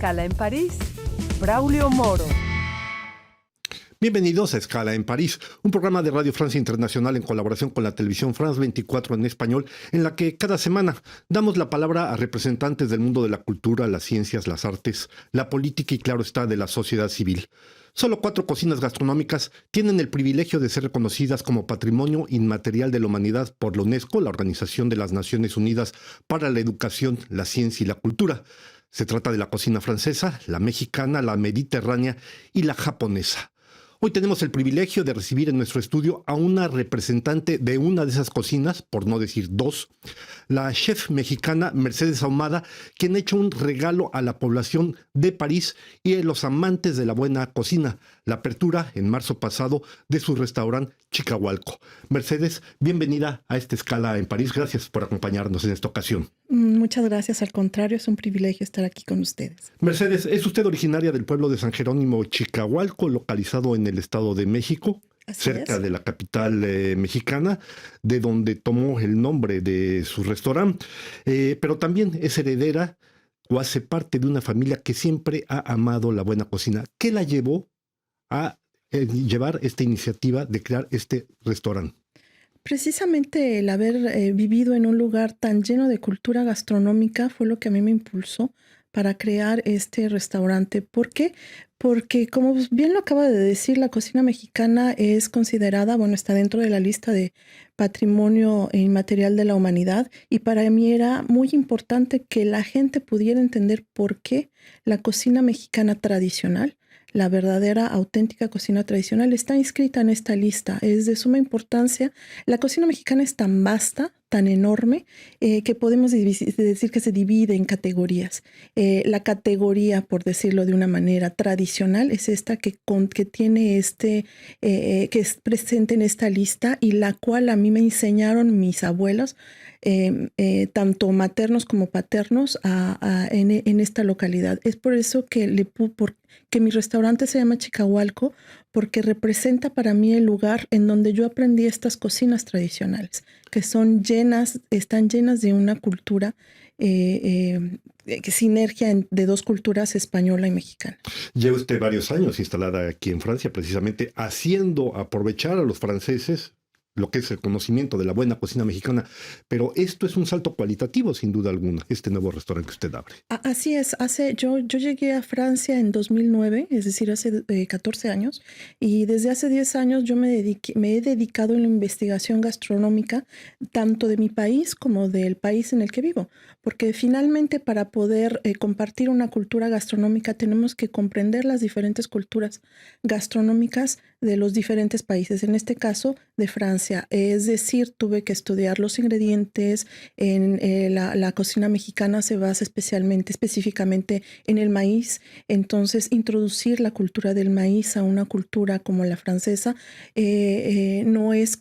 Escala en París, Braulio Moro. Bienvenidos a Escala en París, un programa de Radio Francia Internacional en colaboración con la televisión France 24 en español, en la que cada semana damos la palabra a representantes del mundo de la cultura, las ciencias, las artes, la política y, claro está, de la sociedad civil. Solo 4 cocinas gastronómicas tienen el privilegio de ser reconocidas como Patrimonio Inmaterial de la Humanidad por la UNESCO, la Organización de las Naciones Unidas para la Educación, la Ciencia y la Cultura. Se trata de la cocina francesa, la mexicana, la mediterránea y la japonesa. Hoy tenemos el privilegio de recibir en nuestro estudio a una representante de una de esas cocinas, por no decir 2, la chef mexicana Mercedes Ahumada, quien ha hecho un regalo a la población de París y a los amantes de la buena cocina, la apertura en marzo pasado de su restaurante Chicahualco. Mercedes, bienvenida a esta Escala en París. Gracias por acompañarnos en esta ocasión. Muchas gracias, al contrario, es un privilegio estar aquí con ustedes. Mercedes, ¿es usted originaria del pueblo de San Jerónimo Chicahualco, localizado en el Estado de México, cerca de la capital mexicana, de donde tomó el nombre de su restaurante? Pero también es heredera o hace parte de una familia que siempre ha amado la buena cocina. ¿Qué la llevó a llevar esta iniciativa de crear este restaurante? Precisamente el haber vivido en un lugar tan lleno de cultura gastronómica fue lo que a mí me impulsó para crear este restaurante. ¿Por qué? Porque, como bien lo acaba de decir, la cocina mexicana es considerada, está dentro de la lista de Patrimonio Inmaterial de la Humanidad, y para mí era muy importante que la gente pudiera entender por qué la cocina mexicana tradicional, la verdadera, auténtica cocina tradicional, está inscrita en esta lista. Es de suma importancia. La cocina mexicana es tan vasta, tan enorme, que podemos decir que se divide en categorías. La categoría, por decirlo de una manera, tradicional es esta que tiene que es presente en esta lista, y la cual a mí me enseñaron mis abuelos, tanto maternos como paternos, en esta localidad. Es por eso que que mi restaurante se llama Chicahualco, porque representa para mí el lugar en donde yo aprendí estas cocinas tradicionales, que están llenas de una cultura, sinergia de 2 culturas, española y mexicana. Lleva usted varios años instalada aquí en Francia, precisamente haciendo aprovechar a los franceses lo que es el conocimiento de la buena cocina mexicana, pero esto es un salto cualitativo, sin duda alguna, este nuevo restaurante que usted abre. Así es. Yo llegué a Francia en 2009, es decir, hace 14 años, y desde hace 10 años yo me he dedicado en la investigación gastronómica, tanto de mi país como del país en el que vivo, porque finalmente para poder compartir una cultura gastronómica tenemos que comprender las diferentes culturas gastronómicas de los diferentes países, en este caso de Francia. Es decir, tuve que estudiar los ingredientes. La cocina mexicana se basa específicamente en el maíz. Entonces, introducir la cultura del maíz a una cultura como la francesa no es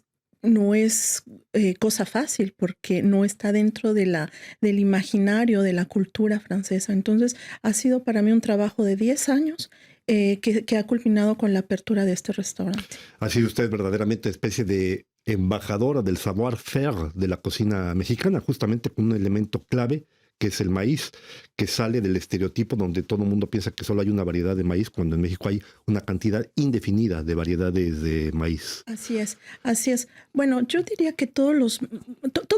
cosa fácil, porque no está dentro del imaginario de la cultura francesa. Entonces, ha sido para mí un trabajo de 10 años que ha culminado con la apertura de este restaurante. Ha sido usted verdaderamente especie de embajadora del savoir-faire de la cocina mexicana, justamente con un elemento clave que es el maíz, que sale del estereotipo donde todo el mundo piensa que solo hay una variedad de maíz, cuando en México hay una cantidad indefinida de variedades de maíz. Así es. Bueno, yo diría que todos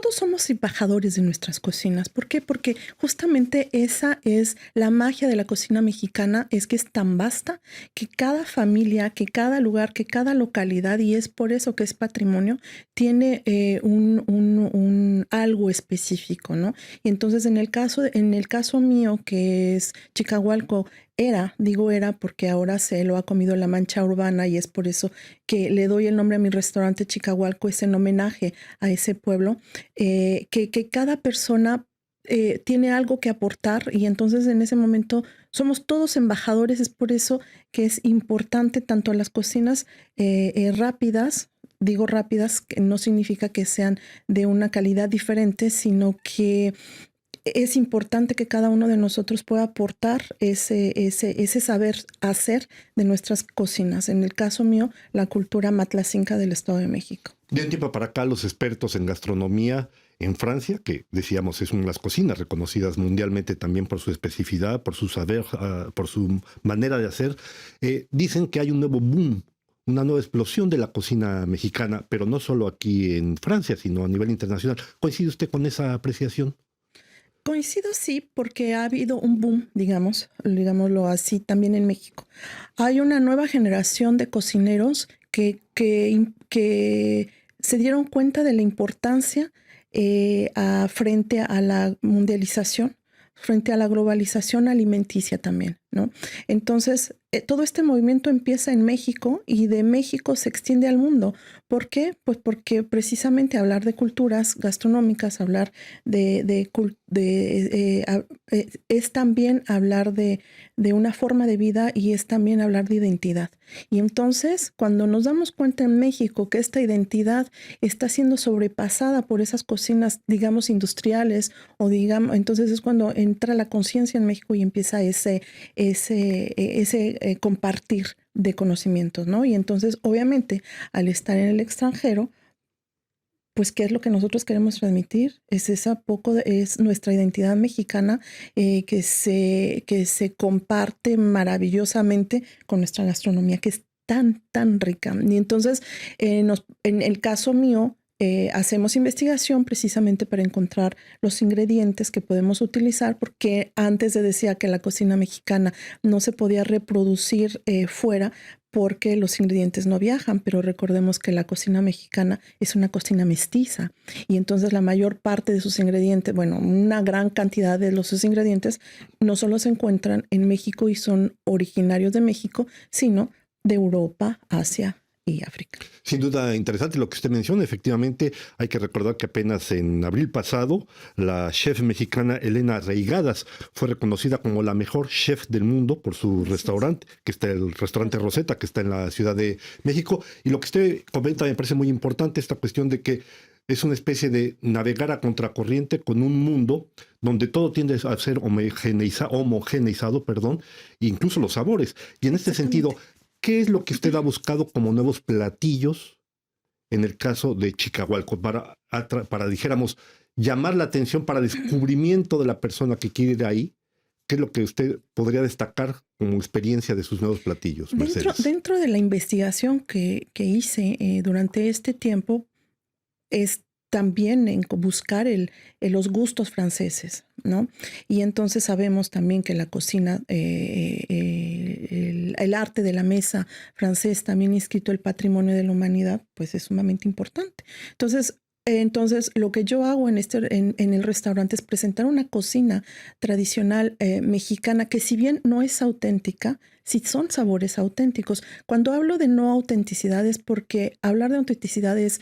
somos embajadores de nuestras cocinas. ¿Por qué? Porque justamente esa es la magia de la cocina mexicana, es que es tan vasta que cada familia, que cada lugar, que cada localidad, y es por eso que es patrimonio, tiene un algo específico, ¿no? Y entonces en el caso mío, que es Chicahualco, digo porque ahora se lo ha comido la mancha urbana, y es por eso que le doy el nombre a mi restaurante Chicahualco, es en homenaje a ese pueblo, que cada persona tiene algo que aportar, y entonces en ese momento somos todos embajadores. Es por eso que es importante tanto las cocinas rápidas. Digo rápidas, que no significa que sean de una calidad diferente, sino que es importante que cada uno de nosotros pueda aportar ese saber hacer de nuestras cocinas. En el caso mío, la cultura matlacinca del Estado de México. De un tiempo para acá, los expertos en gastronomía en Francia, que decíamos es una de las cocinas reconocidas mundialmente también por su especificidad, por su saber, por su manera de hacer, dicen que hay un nuevo boom, una nueva explosión de la cocina mexicana, pero no solo aquí en Francia, sino a nivel internacional. ¿Coincide usted con esa apreciación? Coincido, sí, porque ha habido un boom, digámoslo así, también en México. Hay una nueva generación de cocineros que se dieron cuenta de la importancia frente a la mundialización, frente a la globalización alimenticia también, ¿no? Entonces, todo este movimiento empieza en México y de México se extiende al mundo. ¿Por qué? Pues porque precisamente hablar de culturas gastronómicas, hablar es también hablar de una forma de vida y es también hablar de identidad. Y entonces, cuando nos damos cuenta en México que esta identidad está siendo sobrepasada por esas cocinas, digamos, industriales, o digamos, entonces es cuando entra la conciencia en México y empieza ese compartir de conocimientos, ¿no? Y entonces, obviamente, al estar en el extranjero, pues, ¿qué es lo que nosotros queremos transmitir? Es nuestra identidad mexicana que se comparte maravillosamente con nuestra gastronomía, que es tan, tan rica. Y entonces, en el caso mío, hacemos investigación precisamente para encontrar los ingredientes que podemos utilizar, porque antes decía que la cocina mexicana no se podía reproducir fuera porque los ingredientes no viajan, pero recordemos que la cocina mexicana es una cocina mestiza y entonces la mayor parte de sus ingredientes, bueno, una gran cantidad de sus ingredientes no solo se encuentran en México y son originarios de México, sino de Europa, Asia y África. Sin duda interesante lo que usted menciona. Efectivamente, hay que recordar que apenas en abril pasado, la chef mexicana Elena Reigadas fue reconocida como la mejor chef del mundo por su restaurante, que está el restaurante Rosetta, que está en la Ciudad de México. Y lo que usted comenta me parece muy importante, esta cuestión de que es una especie de navegar a contracorriente con un mundo donde todo tiende a ser homogeneizado, incluso los sabores. Y en este sentido, ¿qué es lo que usted ha buscado como nuevos platillos en el caso de Chicahualco para dijéramos, llamar la atención para descubrimiento de la persona que quiere ir ahí? ¿Qué es lo que usted podría destacar como experiencia de sus nuevos platillos, Mercedes? Dentro de la investigación que hice durante este tiempo, es también en buscar los gustos franceses, ¿no? Y entonces sabemos también que la cocina, el arte de la mesa francés, también inscrito el patrimonio de la humanidad, pues es sumamente importante. Entonces, lo que yo hago en el restaurante es presentar una cocina tradicional mexicana que, si bien no es auténtica, sí son sabores auténticos. Cuando hablo de no autenticidad es porque hablar de autenticidad es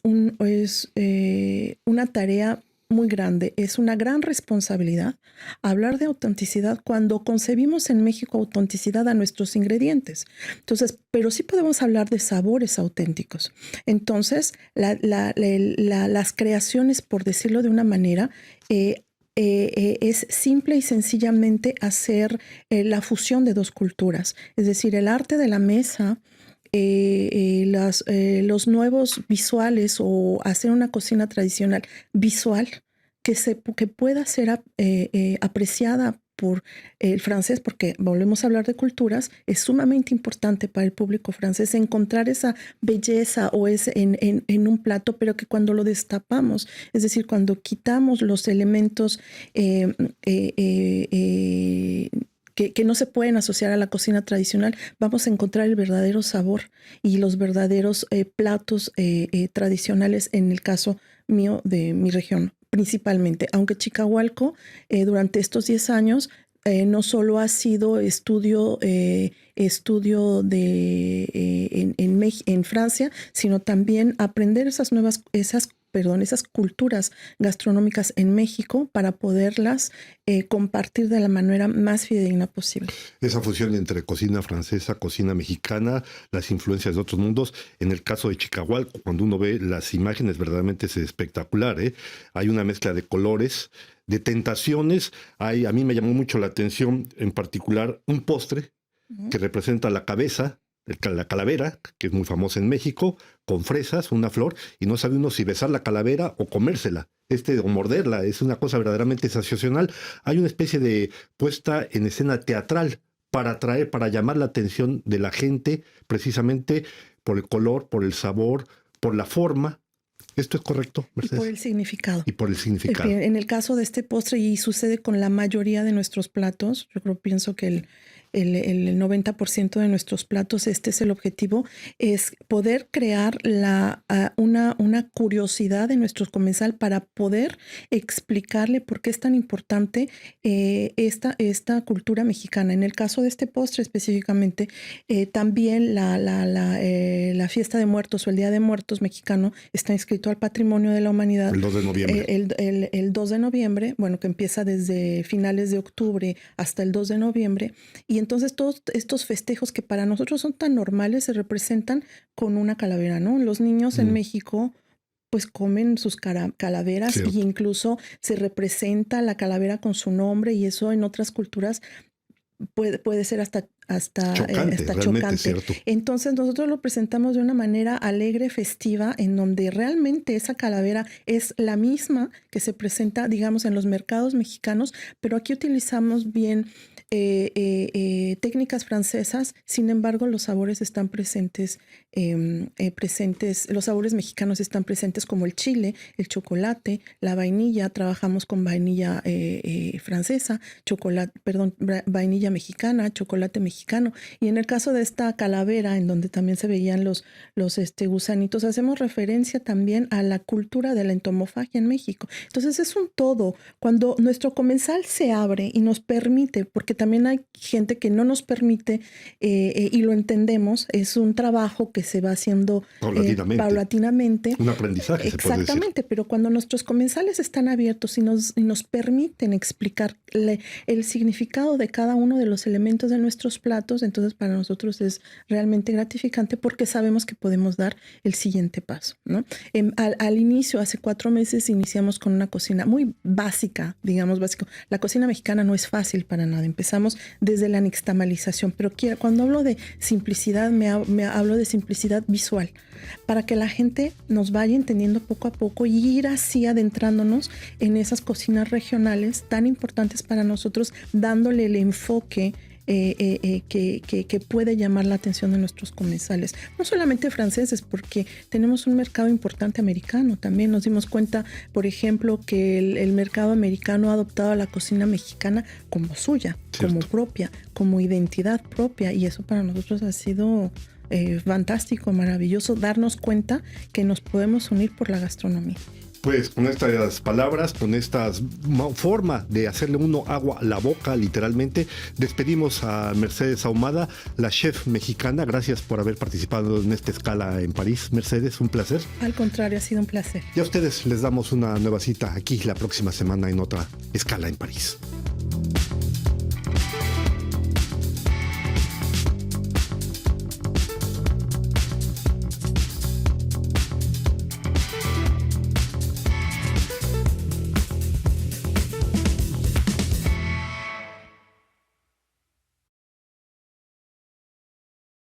una tarea muy grande, es una gran responsabilidad hablar de autenticidad cuando concebimos en México autenticidad a nuestros ingredientes. Entonces, pero sí podemos hablar de sabores auténticos. Entonces, las creaciones, por decirlo de una manera, es simple y sencillamente hacer la fusión de dos culturas, es decir, el arte de la mesa, los nuevos visuales o hacer una cocina tradicional visual que pueda ser apreciada por el francés, porque volvemos a hablar de culturas, es sumamente importante para el público francés encontrar esa belleza o en un plato, pero que cuando lo destapamos, es decir, cuando quitamos los elementos que no se pueden asociar a la cocina tradicional, vamos a encontrar el verdadero sabor y los verdaderos platos tradicionales, en el caso mío de mi región principalmente. Aunque Chicahualco durante estos 10 años no solo ha sido estudio en Francia, sino también aprender esas culturas gastronómicas en México para poderlas compartir de la manera más fidedigna posible. Esa fusión entre cocina francesa, cocina mexicana, las influencias de otros mundos. En el caso de Chicahualco, cuando uno ve las imágenes, verdaderamente es espectacular, ¿eh? Hay una mezcla de colores, de tentaciones. A mí me llamó mucho la atención, en particular, un postre que representa la cabeza la calavera, que es muy famosa en México, con fresas, una flor, y no sabe uno si besar la calavera o comérsela, o morderla. Es una cosa verdaderamente sensacional. Hay una especie de puesta en escena teatral para atraer, para llamar la atención de la gente, precisamente por el color, por el sabor, por la forma. ¿Esto es correcto, Mercedes? Y por el significado. Y por el significado. En el caso de este postre, y sucede con la mayoría de nuestros platos, pienso que el 90% de nuestros platos, este es el objetivo, es poder crear una curiosidad en nuestro comensal para poder explicarle por qué es tan importante esta cultura mexicana. En el caso de este postre específicamente, también la fiesta de muertos o el Día de Muertos mexicano está inscrito al Patrimonio de la Humanidad. El 2 de noviembre. El 2 de noviembre, bueno, que empieza desde finales de octubre hasta el 2 de noviembre. Y entonces todos estos festejos que para nosotros son tan normales se representan con una calavera, ¿no? Los niños en México pues comen sus calaveras. Cierto. Y incluso se representa la calavera con su nombre, y eso en otras culturas puede ser hasta chocante. Entonces nosotros lo presentamos de una manera alegre, festiva, en donde realmente esa calavera es la misma que se presenta, digamos, en los mercados mexicanos, pero aquí utilizamos bien técnicas francesas. Sin embargo, los sabores están presentes, los sabores mexicanos están presentes, como el chile, el chocolate, la vainilla. Trabajamos con vainilla francesa, vainilla mexicana, chocolate mexicano. Y en el caso de esta calavera, en donde también se veían los gusanitos, hacemos referencia también a la cultura de la entomofagia en México. Entonces es un todo. Cuando nuestro comensal se abre y nos permite, porque también hay gente que no nos permite, y lo entendemos, es un trabajo que se va haciendo paulatinamente. Un aprendizaje. Exactamente, pero cuando nuestros comensales están abiertos y nos permiten explicarle el significado de cada uno de los elementos de nuestros platos, entonces para nosotros es realmente gratificante, porque sabemos que podemos dar el siguiente paso, ¿no? Al inicio, hace 4 meses, iniciamos con una cocina muy básica, digamos básico. La cocina mexicana no es fácil para nada. Empezamos desde la nixtamalización, pero cuando hablo de simplicidad, me hablo de simplicidad visual, para que la gente nos vaya entendiendo poco a poco y ir así adentrándonos en esas cocinas regionales tan importantes para nosotros, dándole el enfoque que puede llamar la atención de nuestros comensales. No solamente franceses, porque tenemos un mercado importante americano. También nos dimos cuenta, por ejemplo, que el mercado americano ha adoptado a la cocina mexicana como suya, cierto, como propia, como identidad propia, y eso para nosotros ha sido fantástico, maravilloso, darnos cuenta que nos podemos unir por la gastronomía. Pues con estas palabras, con esta forma de hacerle uno agua a la boca, literalmente, despedimos a Mercedes Ahumada, la chef mexicana. Gracias por haber participado en esta escala en París. Mercedes, un placer. Al contrario, ha sido un placer. Y a ustedes les damos una nueva cita aquí la próxima semana en otra escala en París.